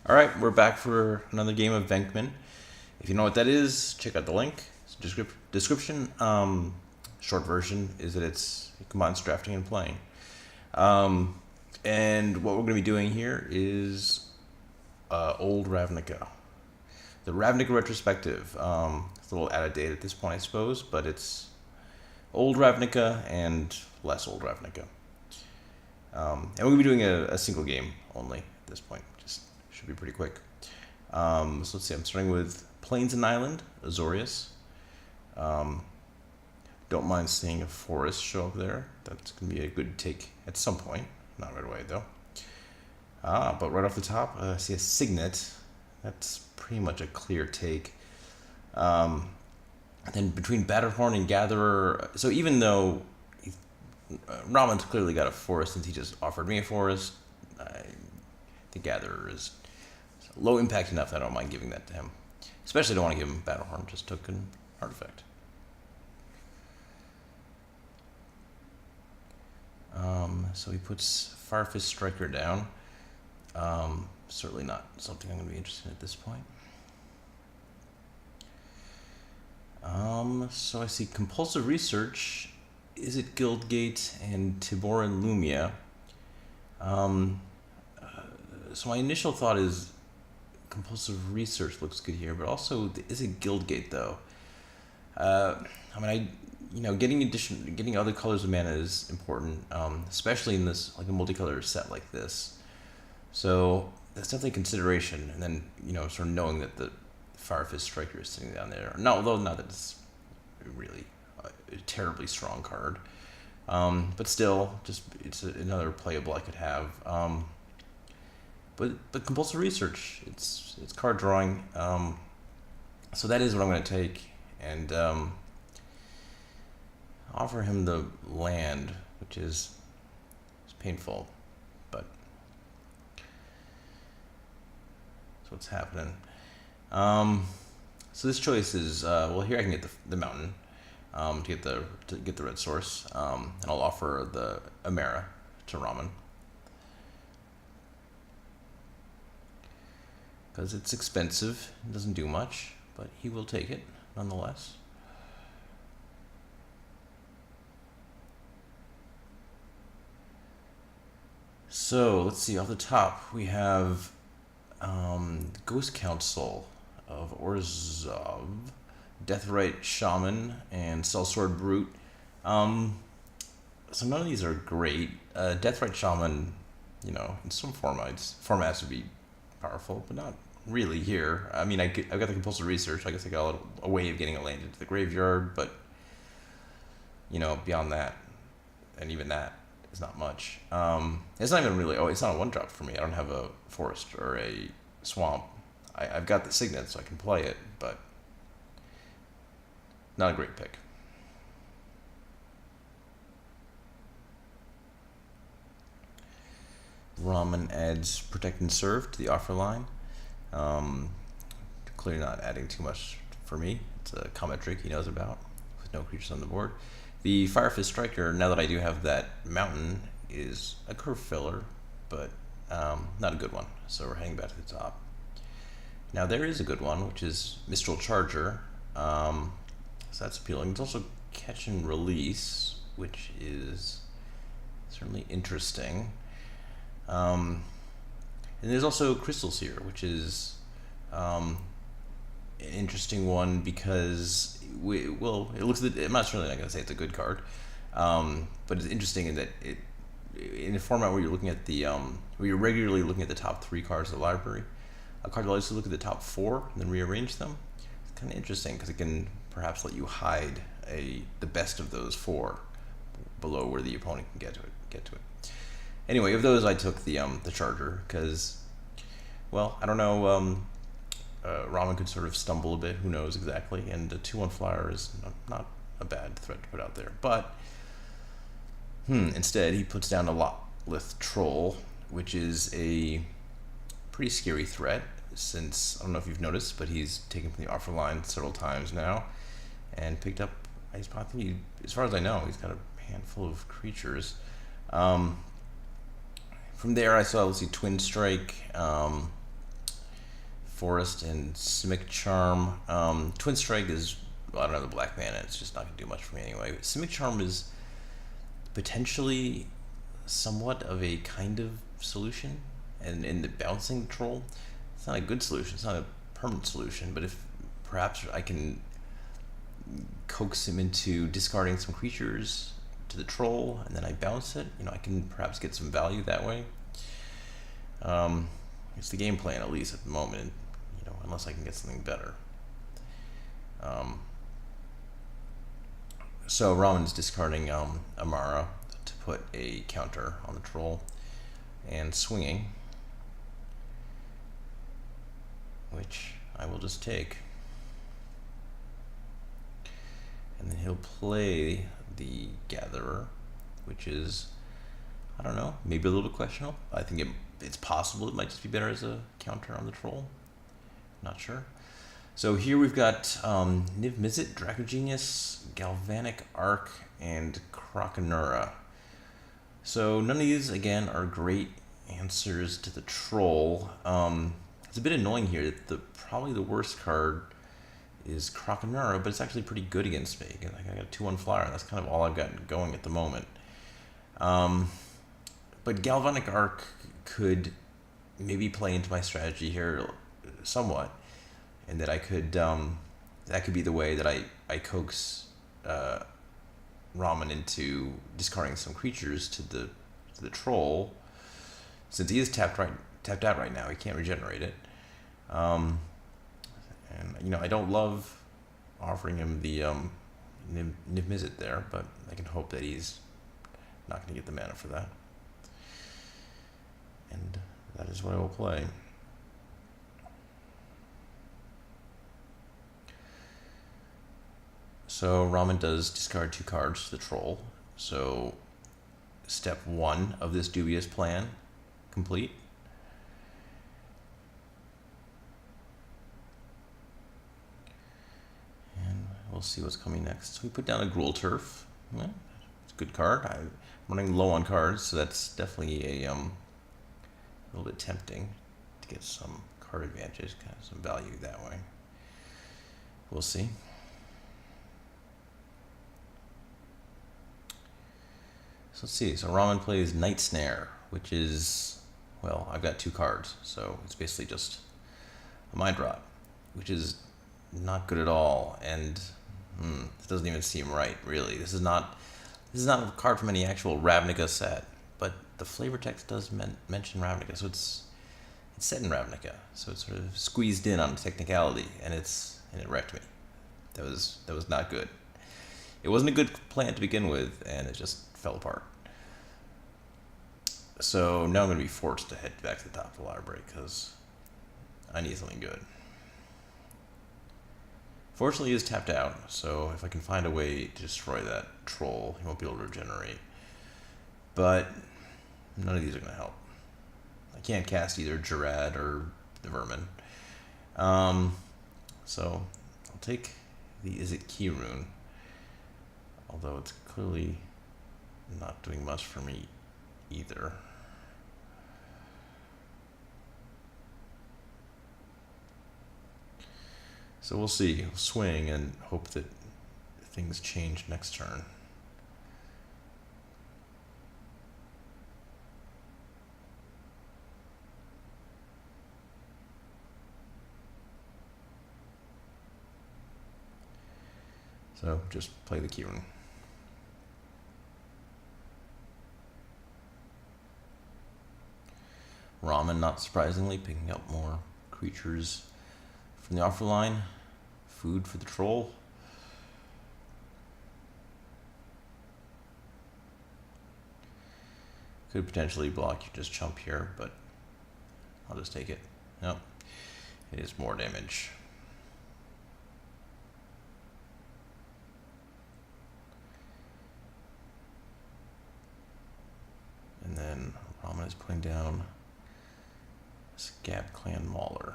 All right, we're back for another game of Venkman. If you know what that is, check out the link. Description. Short version is that it combines drafting and playing. Um, and what we're going to be doing here is old Ravnica. The Ravnica Retrospective. It's a little out of date at this point, I suppose, but it's old Ravnica and less old Ravnica. And we're going to be doing a single game only at this point. Just should be pretty quick. So let's see, I'm starting with Plains and Island, Azorius. Don't mind seeing a forest show up there. That's going to be a good take at some point. Not right away, though. But right off the top, I see a Signet. That's pretty much a clear take. Then between Batterhorn and Gatherer, so even though Raman's clearly got a forest since he just offered me a forest, the Gatherer is low impact enough that I don't mind giving that to him. Especially don't want to give him Battlehorn, just took an artifact. So he puts Farthest Striker down. Certainly not something I'm going to be interested in at this point. So I see Compulsive Research. Is it Guildgate and Tibor and Lumia? So my initial thought is Compulsive Research looks good here, but also is it Guildgate though? Getting other colors of mana is important, especially in this like a multicolor set like this. So that's definitely a consideration, and then sort of knowing that the Firefist Striker is sitting down there. No, although not that it's really a terribly strong card, but still, just it's another playable I could have. But Compulsive Research, it's card drawing, so that is what I'm going to take, and offer him the land, which is painful, but that's what's happening. So this choice is well, here I can get the mountain to get the red source, and I'll offer the Amera to Raman because it's expensive. It doesn't do much, but he will take it nonetheless. So let's see. Off the top, we have Ghost Council of Orzhov, Deathrite Shaman, and Sellsword Brute. So none of these are great. Deathrite Shaman, in some formats would be powerful, but not really here. I mean, I've got the Compulsive Research. I guess I got a way of getting a land into the graveyard, but beyond that, and even that is not much. It's not even really. Oh, it's not a 1-drop for me. I don't have a forest or a swamp. I've got the Signet, so I can play it, but not a great pick. Raman adds Protect and Serve to the offer line. Clearly not adding too much for me. It's a combat trick he knows about with no creatures on the board. The Firefist Striker, now that I do have that mountain, is a curve filler, but not a good one. So we're heading back to the top. Now there is a good one, which is Mistral Charger. So that's appealing. It's also Catch and Release, which is certainly interesting. And there's also Crystals here, which is an interesting one because it looks. I'm not certainly not going to say it's a good card, but it's interesting in that in a format where you're looking at where you're regularly looking at the top 3 cards of the library. A card that allows you to look at the top 4 and then rearrange them. It's kind of interesting because it can perhaps let you hide the best of those 4 below where the opponent can get to it. Anyway, of those, I took the Charger because, well, I don't know. Raman could sort of stumble a bit. Who knows exactly? And the 2/1 flyer is not a bad threat to put out there. But instead, he puts down a Lotlith Troll, which is a pretty scary threat. Since I don't know if you've noticed, but he's taken from the offer line several times now, and picked up. I think as far as I know, he's got a handful of creatures. From there, I saw, let's see, Twin Strike, Forest and Simic Charm. Twin Strike is, well, I don't know, the black mana. It's just not going to do much for me anyway. Simic Charm is potentially somewhat of a kind of solution. And in the bouncing troll, it's not a good solution. It's not a permanent solution. But if perhaps I can coax him into discarding some creatures to the troll, and then I bounce it, I can perhaps get some value that way. It's the game plan, at least at the moment, unless I can get something better. So Raman's discarding Amara to put a counter on the troll, and swinging, which I will just take. And then he'll play the Gatherer, which is, I don't know, maybe a little bit questionable. I think it's possible it might just be better as a counter on the troll. Not sure. So here we've got Niv Mizzet, Dracogenius, Galvanic Arc, and Krakenura. So none of these, again, are great answers to the troll. It's a bit annoying here that probably the worst card is Krakenura, but it's actually pretty good against me. I got a 2/1 flyer, and that's kind of all I've got going at the moment. But Galvanic Arc could maybe play into my strategy here somewhat, and that I could that could be the way that I coax Raman into discarding some creatures to the troll, since he is tapped out right now. He can't regenerate it. And I don't love offering him the Niv Mizzet there, but I can hope that he's not going to get the mana for that. And that is what I will play. So Raman does discard 2 cards to the troll. So step 1 of this dubious plan complete. We'll see what's coming next. So we put down a Gruul Turf. Yeah, it's a good card. I'm running low on cards, so that's definitely a little bit tempting to get some card advantage, kind of some value that way. We'll see. So let's see. So Raman plays Night Snare, which is, well, I've got 2 cards, so it's basically just a mind rot, which is not good at all, and it doesn't even seem right, really. This is not a card from any actual Ravnica set, but the flavor text does mention Ravnica, so it's set in Ravnica, so it's sort of squeezed in on technicality, and it wrecked me. That was not good. It wasn't a good plan to begin with, and it just fell apart. So now I'm going to be forced to head back to the top of the library because I need something good. Fortunately, he is tapped out, so if I can find a way to destroy that troll, he won't be able to regenerate. But none of these are going to help. I can't cast either Jarad or the Vermin. So I'll take the Izzet Key Rune, although it's clearly not doing much for me either. So we'll see. We'll swing and hope that things change next turn. So just play the Key Rune. Raman, not surprisingly, picking up more creatures from the offer line. Food for the troll. Could potentially block you just chump here, but I'll just take it. Nope. It is more damage. And then Raman is putting down Scab Clan Mauler.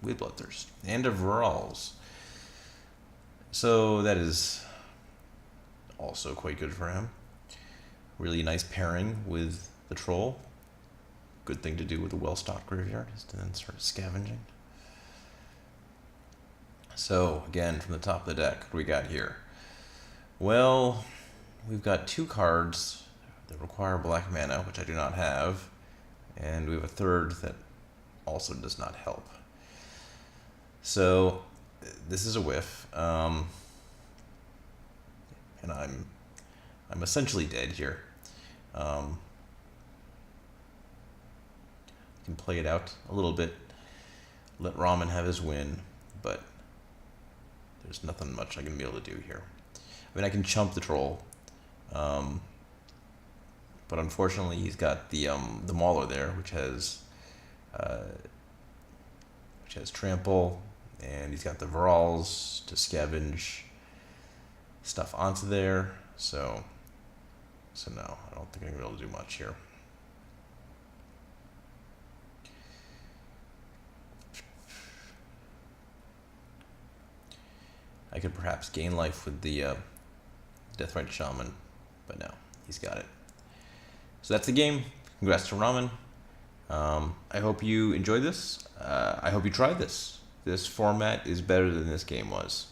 With Bloodthirst and of Rawls. So that is also quite good for him. Really nice pairing with the troll. Good thing to do with a well-stocked graveyard is to then start scavenging. So, again, from the top of the deck, what do we got here? Well, we've got 2 cards that require black mana, which I do not have, and we have a third that also does not help. So, this is a whiff, and I'm essentially dead here. Can play it out a little bit, let Ramen have his win, but there's nothing much I'm going to be able to do here. I mean, I can chump the troll, but unfortunately he's got the Mauler there, which has trample, and he's got the Virals to scavenge stuff onto there. So no, I don't think I'm going to be able to do much here. I could perhaps gain life with the Deathrite Shaman, but no, he's got it. So that's the game. Congrats to Ramen. I hope you enjoyed this. I hope you tried this. This format is better than this game was.